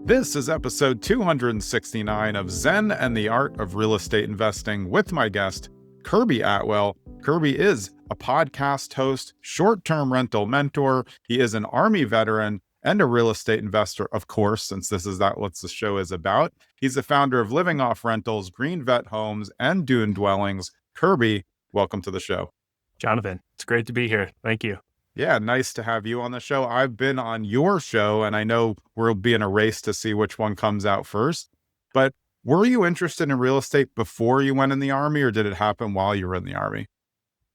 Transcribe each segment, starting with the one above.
This is episode 269 of Zen and the Art of Real Estate Investing with my guest, Kirby Atwell. Kirby is a podcast host, short-term rental mentor. He is an Army veteran and a real estate investor, of course, since this is what the show is about. He's the founder of Living Off Rentals, Green Vet Homes, and Dune Dwellings. Kirby, welcome to the show. Jonathan, it's great to be here. Thank you. Yeah, nice to have you on the show. I've been on your show, and I know we'll be in a race to see which one comes out first. But were you interested in real estate before you went in the Army, or did it happen while you were in the Army?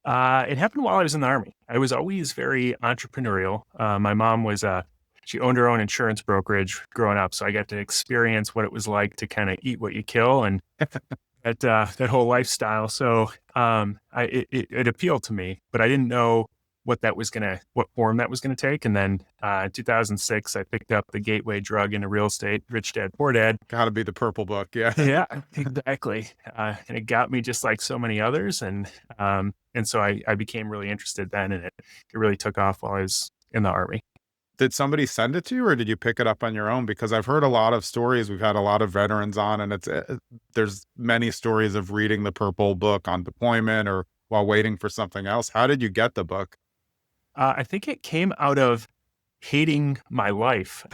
It happened while I was in the Army. I was always very entrepreneurial. My mom she owned her own insurance brokerage growing up, so I got to experience what it was like to kind of eat what you kill and that whole lifestyle. So it appealed to me, but I didn't know what form that was gonna take. And then in 2006, I picked up the gateway drug into real estate, Rich Dad Poor Dad. Got to be the purple book, yeah. Yeah, exactly. And it got me just like so many others, and so I became really interested then, and it really took off while I was in the Army. Did somebody send it to you, or did you pick it up on your own? Because I've heard a lot of stories. We've had a lot of veterans on, and there's many stories of reading the purple book on deployment or while waiting for something else. How did you get the book? I think it came out of hating my life.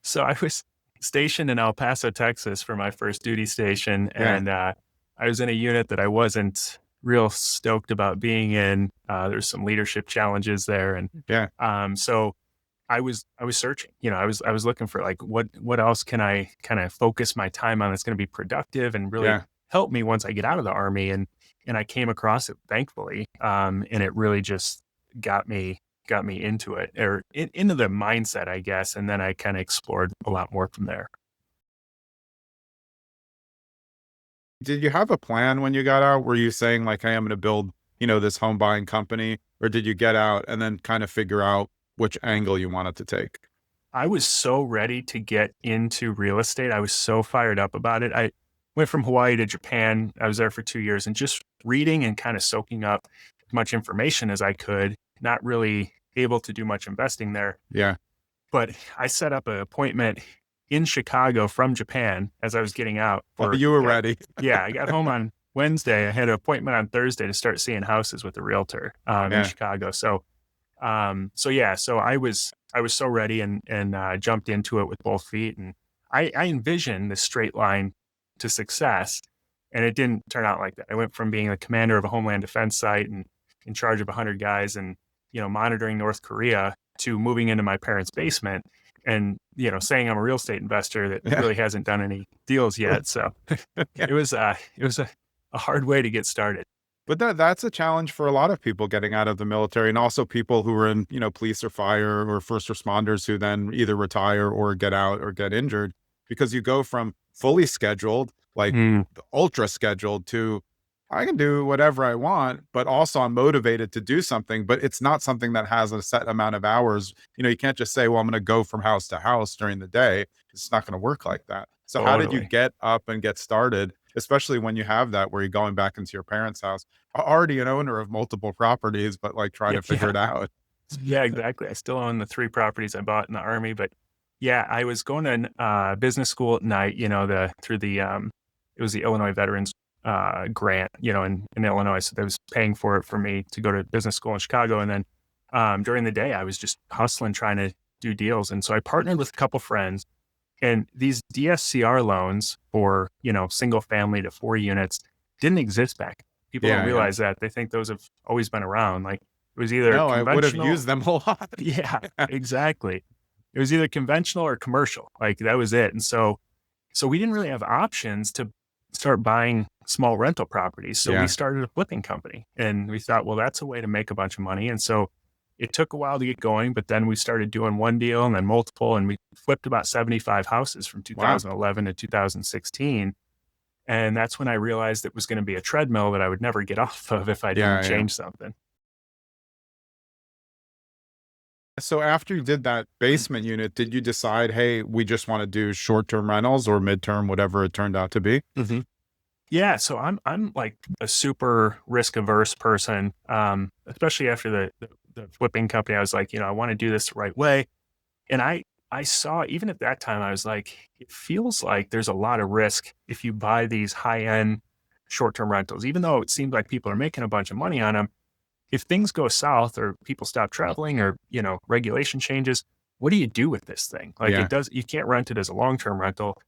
So I was stationed in El Paso, Texas for my first duty station. And I was in a unit that I wasn't real stoked about being in. There's some leadership challenges there. And so I was searching, I was looking for like, what else can I kind of focus my time on that's going to be productive and really help me once I get out of the Army. And I came across it, thankfully. And it really just got me into it, or into the mindset, I guess. And then I kind of explored a lot more from there. Did you have a plan when you got out? Were you saying like, hey, I'm going to build, this home buying company? Or did you get out and then kind of figure out which angle you wanted to take? I was so ready to get into real estate. I was so fired up about it. I went from Hawaii to Japan. I was there for 2 years and just reading and kind of soaking up as much information as I could, not really able to do much investing there. Yeah. But I set up an appointment in Chicago from Japan as I was getting out. You were ready. Yeah. I got home on Wednesday. I had an appointment on Thursday to start seeing houses with a realtor in Chicago. So I was so ready and jumped into it with both feet. And I envisioned this straight line to success, and it didn't turn out like that. I went from being the commander of a Homeland Defense site and in charge of 100 guys and, monitoring North Korea to moving into my parents' basement and, saying I'm a real estate investor that really hasn't done any deals yet. So it was a hard way to get started. But that's a challenge for a lot of people getting out of the military, and also people who are in, police or fire or first responders who then either retire or get out or get injured, because you go from fully scheduled, like ultra scheduled, to I can do whatever I want, but also I'm motivated to do something, but it's not something that has a set amount of hours. You can't just say, well, I'm going to go from house to house during the day. It's not going to work like that. So How did you get up and get started, especially when you have that, where you're going back into your parents' house, already an owner of multiple properties, but like trying to figure it out? Yeah, exactly. I still own the 3 properties I bought in the Army, but I was going to business school at night, through the, it was the Illinois Veterans grant, in Illinois. So they was paying for it for me to go to business school in Chicago. And then during the day, I was just hustling, trying to do deals. And so I partnered with a couple friends, and these DSCR loans for, single family to 4 units didn't exist back. People don't realize that. They think those have always been around. Like it was either I would have used them a lot. Yeah, exactly. It was either conventional or commercial. Like that was it. And so we didn't really have options to start buying small rental properties. So we started a flipping company, and we thought, well, that's a way to make a bunch of money. And so it took a while to get going, but then we started doing one deal and then multiple, and we flipped about 75 houses from 2011 to 2016. And that's when I realized it was going to be a treadmill that I would never get off of if I didn't change something. So after you did that basement unit, did you decide, hey, we just want to do short-term rentals or midterm, whatever it turned out to be? Mm-hmm. Yeah. So I'm like a super risk-averse person, especially after the flipping company. I was like, I want to do this the right way. And I I saw, even at that time, I was like, it feels like there's a lot of risk if you buy these high-end short-term rentals, even though it seems like people are making a bunch of money on them. If things go south or people stop traveling or, regulation changes, what do you do with this thing? Like Yeah. you can't rent it as a long-term rental.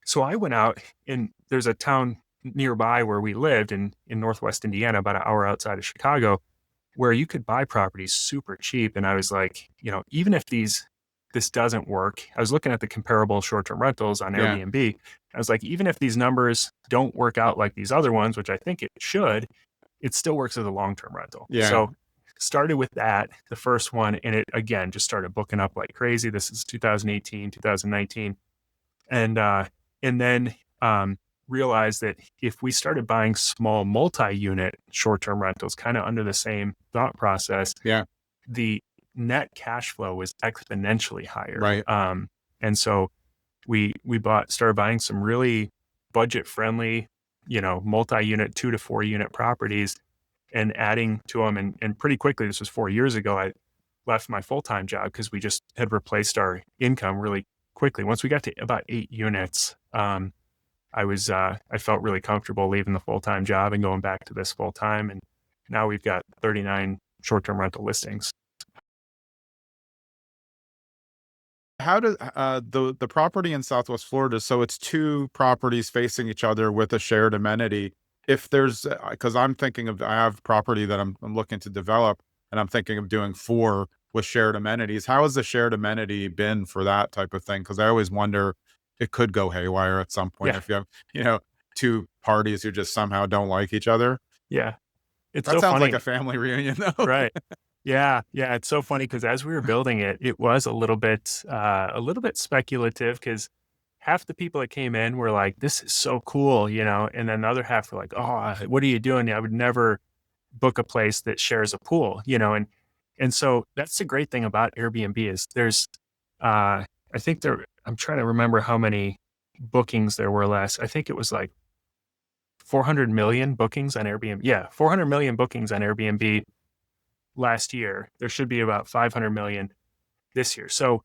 So I went out, and there's a town nearby where we lived in Northwest Indiana, about an hour outside of Chicago, where you could buy properties super cheap. And I was like, even if this doesn't work, I was looking at the comparable short-term rentals on Yeah. Airbnb. I was like, even if these numbers don't work out like these other ones, which I think it should, it still works as a long-term rental. Yeah. So started with that, the first one, and it again just started booking up like crazy. This is 2018, 2019. And then realized that if we started buying small multi-unit short-term rentals, kind of under the same thought process, Yeah. the net cash flow was exponentially higher. Right. And so we started buying some really budget-friendly, multi-unit, 2 to 4 unit properties, and adding to them. And pretty quickly, this was 4 years ago, I left my full-time job because we just had replaced our income really quickly. Once we got to about 8 units, I felt really comfortable leaving the full-time job and going back to this full-time. And now we've got 39 short-term rental listings. How does the property in Southwest Florida? So it's two properties facing each other with a shared amenity. If there's, because I'm thinking of, I have property that I'm looking to develop, and I'm thinking of doing four with shared amenities. How has the shared amenity been for that type of thing? Because I always wonder, it could go haywire at some point Yeah. if you have, two parties who just somehow don't like each other. Yeah. It's That so sounds funny. like a family reunion, though. Right. Yeah. Yeah. It's so funny because as we were building it, it was a little bit speculative, because half the people that came in were like, this is so cool, and then the other half were like, oh, what are you doing? I would never book a place that shares a pool, and so that's the great thing about Airbnb is there's, I think I'm trying to remember how many bookings there were last. I think it was like 400 million bookings on Airbnb. Yeah, 400 million bookings on Airbnb last year. There should be about 500 million this year. So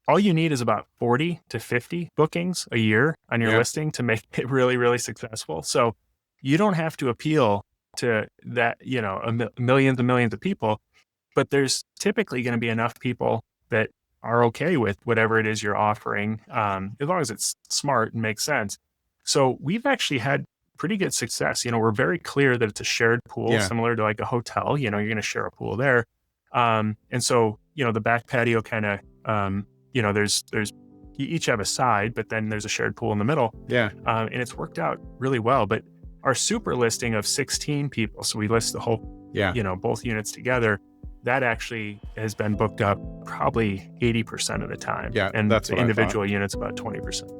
all you need is about 40 to 50 bookings a year on your Yeah. listing to make it really, really successful. So you don't have to appeal to that, millions and millions of people, but there's typically going to be enough people that are okay with whatever it is you're offering, as long as it's smart and makes sense. So we've actually had pretty good success. We're very clear that it's a shared pool, Yeah. similar to like a hotel. You're going to share a pool there. And so, the back patio kind of, there's you each have a side, but then there's a shared pool in the middle. Yeah. And it's worked out really well. But our super listing of 16 people, so we list the whole, Yeah. both units together, that actually has been booked up probably 80% of the time. Yeah, And that's the what I thought. individual units about 20%.